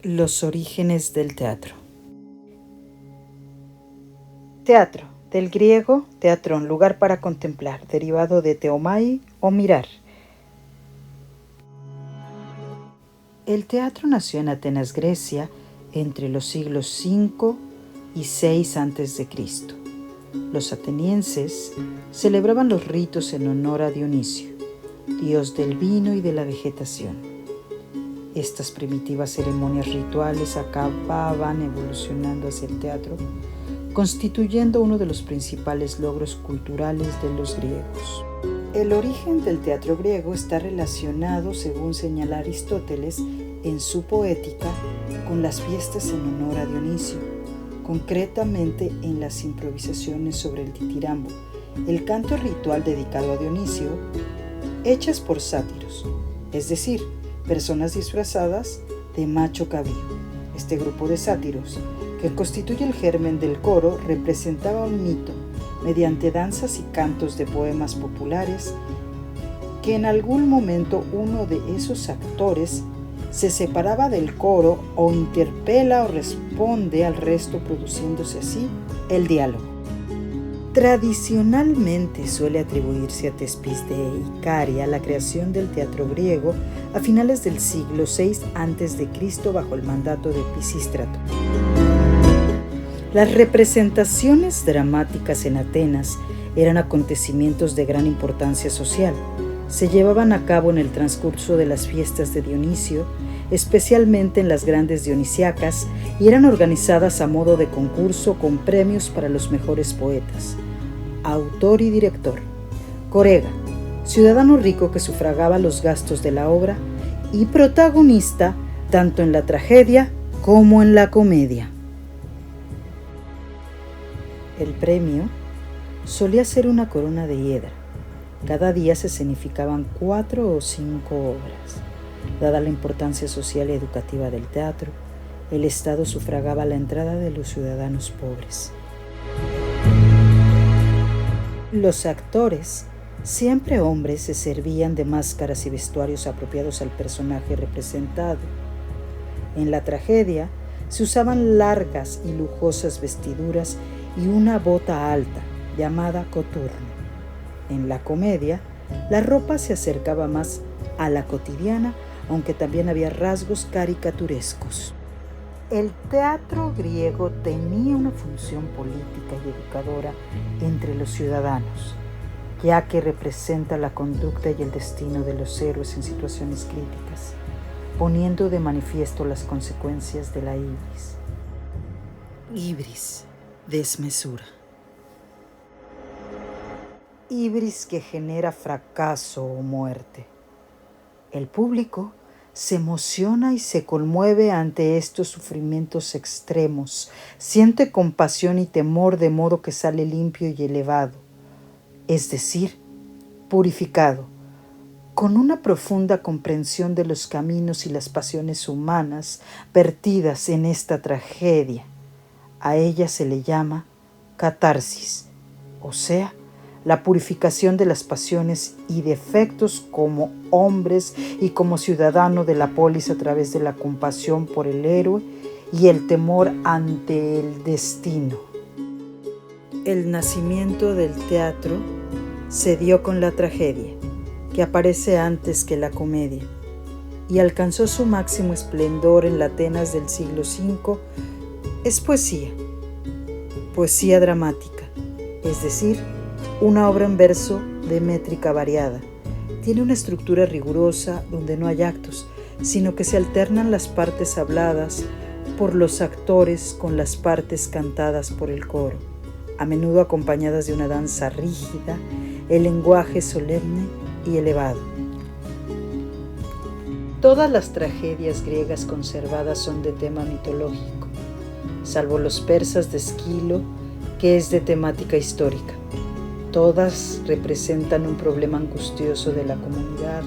Los orígenes del teatro. Teatro, del griego teatron, lugar para contemplar, derivado de teomai o mirar. El teatro nació en Atenas, Grecia, entre los siglos V y VI a.C. Los atenienses celebraban los ritos en honor a Dionisio, dios del vino y de la vegetación. Estas primitivas ceremonias rituales acababan evolucionando hacia el teatro, constituyendo uno de los principales logros culturales de los griegos. El origen del teatro griego está relacionado, según señala Aristóteles en su Poética, con las fiestas en honor a Dionisio, concretamente en las improvisaciones sobre el ditirambo, el canto ritual dedicado a Dionisio, hechas por sátiros, es decir, personas disfrazadas de macho cabrío. Este grupo de sátiros, que constituye el germen del coro, representaba un mito mediante danzas y cantos de poemas populares que en algún momento uno de esos actores se separaba del coro o interpela o responde al resto, produciéndose así el diálogo. Tradicionalmente suele atribuirse a Tespis de Icaria la creación del teatro griego a finales del siglo VI a.C. bajo el mandato de Pisístrato. Las representaciones dramáticas en Atenas eran acontecimientos de gran importancia social. Se llevaban a cabo en el transcurso de las fiestas de Dionisio, especialmente en las grandes dionisiacas, y eran organizadas a modo de concurso con premios para los mejores poetas. Autor y director. Corega, ciudadano rico que sufragaba los gastos de la obra y protagonista tanto en la tragedia como en la comedia. El premio solía ser una corona de hiedra. Cada día se escenificaban 4 o 5 obras. Dada la importancia social y educativa del teatro, el Estado sufragaba la entrada de los ciudadanos pobres. Los actores, siempre hombres, se servían de máscaras y vestuarios apropiados al personaje representado. En la tragedia se usaban largas y lujosas vestiduras y una bota alta, llamada coturno. En la comedia, la ropa se acercaba más a la cotidiana, aunque también había rasgos caricaturescos. El teatro griego tenía una función política y educadora entre los ciudadanos, ya que representa la conducta y el destino de los héroes en situaciones críticas, poniendo de manifiesto las consecuencias de la ibris. Ibris, desmesura. Ibris que genera fracaso o muerte. El público se emociona y se conmueve ante estos sufrimientos extremos, siente compasión y temor, de modo que sale limpio y elevado, es decir, purificado, con una profunda comprensión de los caminos y las pasiones humanas vertidas en esta tragedia. A ella se le llama catarsis, o sea, la purificación de las pasiones y defectos como hombres y como ciudadano de la polis a través de la compasión por el héroe y el temor ante el destino. El nacimiento del teatro se dio con la tragedia, que aparece antes que la comedia, y alcanzó su máximo esplendor en la Atenas del siglo V. Es poesía dramática, es decir, una obra en verso de métrica variada. Tiene una estructura rigurosa donde no hay actos, sino que se alternan las partes habladas por los actores con las partes cantadas por el coro, a menudo acompañadas de una danza rígida, el lenguaje solemne y elevado. Todas las tragedias griegas conservadas son de tema mitológico, salvo los persas de Esquilo, que es de temática histórica. Todas representan un problema angustioso de la comunidad,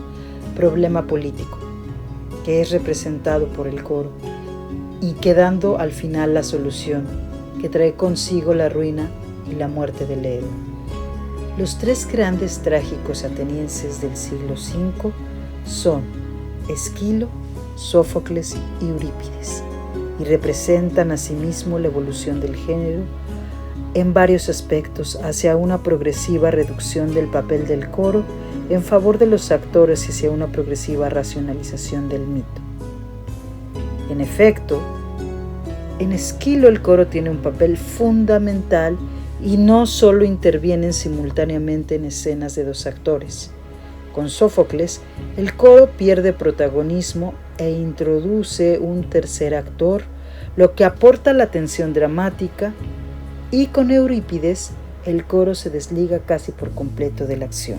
problema político, que es representado por el coro, y quedando al final la solución, que trae consigo la ruina y la muerte del héroe. Los 3 grandes trágicos atenienses del siglo V son Esquilo, Sófocles y Eurípides, y representan asimismo la evolución del género en varios aspectos hacia una progresiva reducción del papel del coro en favor de los actores y hacia una progresiva racionalización del mito. En efecto, en Esquilo el coro tiene un papel fundamental y no solo intervienen simultáneamente en escenas de dos actores. Con Sófocles, el coro pierde protagonismo e introduce un tercer actor, lo que aporta la tensión dramática, y con Eurípides, el coro se desliga casi por completo de la acción.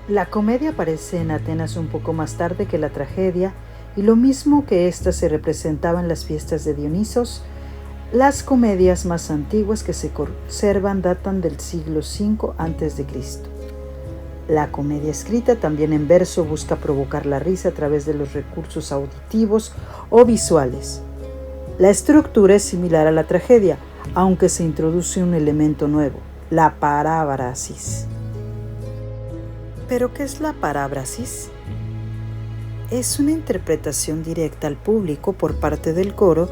La comedia aparece en Atenas un poco más tarde que la tragedia, y lo mismo que ésta se representaba en las fiestas de Dionisos, las comedias más antiguas que se conservan datan del siglo V a.C. La comedia escrita, también en verso, busca provocar la risa a través de los recursos auditivos o visuales. La estructura es similar a la tragedia, aunque se introduce un elemento nuevo, la parábrasis. ¿Pero qué es la parábrasis? Es una interpretación directa al público por parte del coro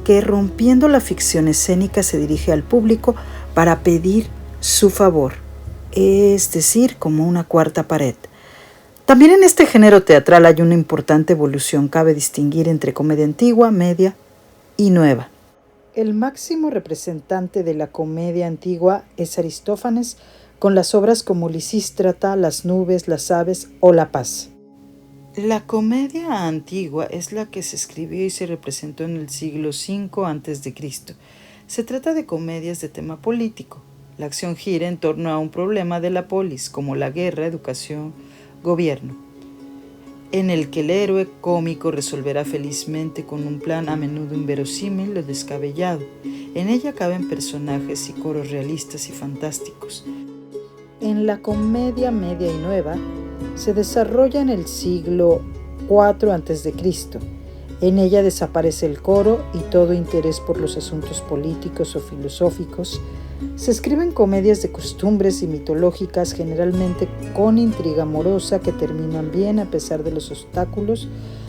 que, rompiendo la ficción escénica, se dirige al público para pedir su favor, es decir, como una cuarta pared. También en este género teatral hay una importante evolución. Cabe distinguir entre comedia antigua, media y nueva. El máximo representante de la comedia antigua es Aristófanes, con las obras como Lisístrata, Las nubes, Las aves o La paz. La comedia antigua es la que se escribió y se representó en el siglo V a.C. Se trata de comedias de tema político. La acción gira en torno a un problema de la polis, como la guerra, educación, gobierno, en el que el héroe cómico resolverá felizmente con un plan a menudo inverosímil o descabellado. En ella caben personajes y coros realistas y fantásticos. En la comedia media y nueva se desarrolla en el siglo IV a.C. En ella desaparece el coro y todo interés por los asuntos políticos o filosóficos. Se escriben comedias de costumbres y mitológicas, generalmente con intriga amorosa que terminan bien a pesar de los obstáculos,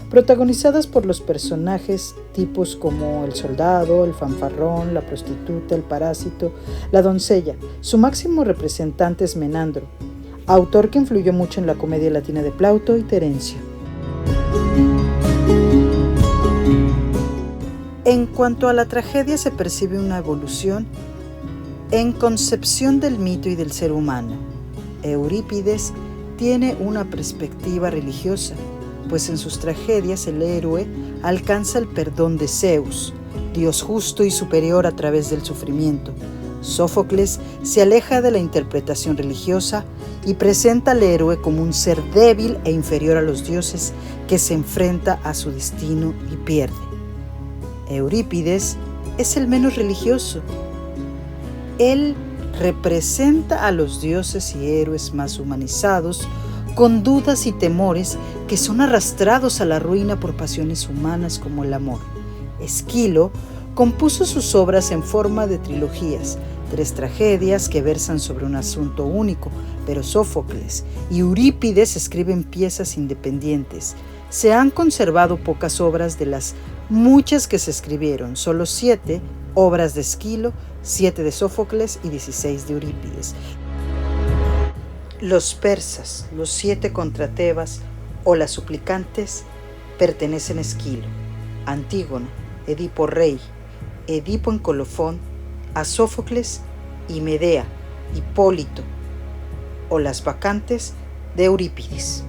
protagonizadas por los personajes tipos como el soldado, el fanfarrón, la prostituta, el parásito, la doncella. Su máximo representante es Menandro, autor que influyó mucho en la comedia latina de Plauto y Terencio. En cuanto a la tragedia, se percibe una evolución en concepción del mito y del ser humano. Eurípides tiene una perspectiva religiosa, pues en sus tragedias el héroe alcanza el perdón de Zeus, Dios justo y superior a través del sufrimiento. Sófocles se aleja de la interpretación religiosa y presenta al héroe como un ser débil e inferior a los dioses que se enfrenta a su destino y pierde. Eurípides es el menos religioso. Él representa a los dioses y héroes más humanizados, con dudas y temores que son arrastrados a la ruina por pasiones humanas como el amor. Esquilo compuso sus obras en forma de trilogías, 3 tragedias que versan sobre un asunto único, pero Sófocles y Eurípides escriben piezas independientes. Se han conservado pocas obras de las muchas que se escribieron, solo 7 obras de Esquilo, 7 de Sófocles y 16 de Eurípides. Los persas, los 7 contra Tebas o las suplicantes pertenecen a Esquilo, Antígona, Edipo rey, Edipo en Colofón, a Sófocles y Medea, Hipólito o las vacantes de Eurípides.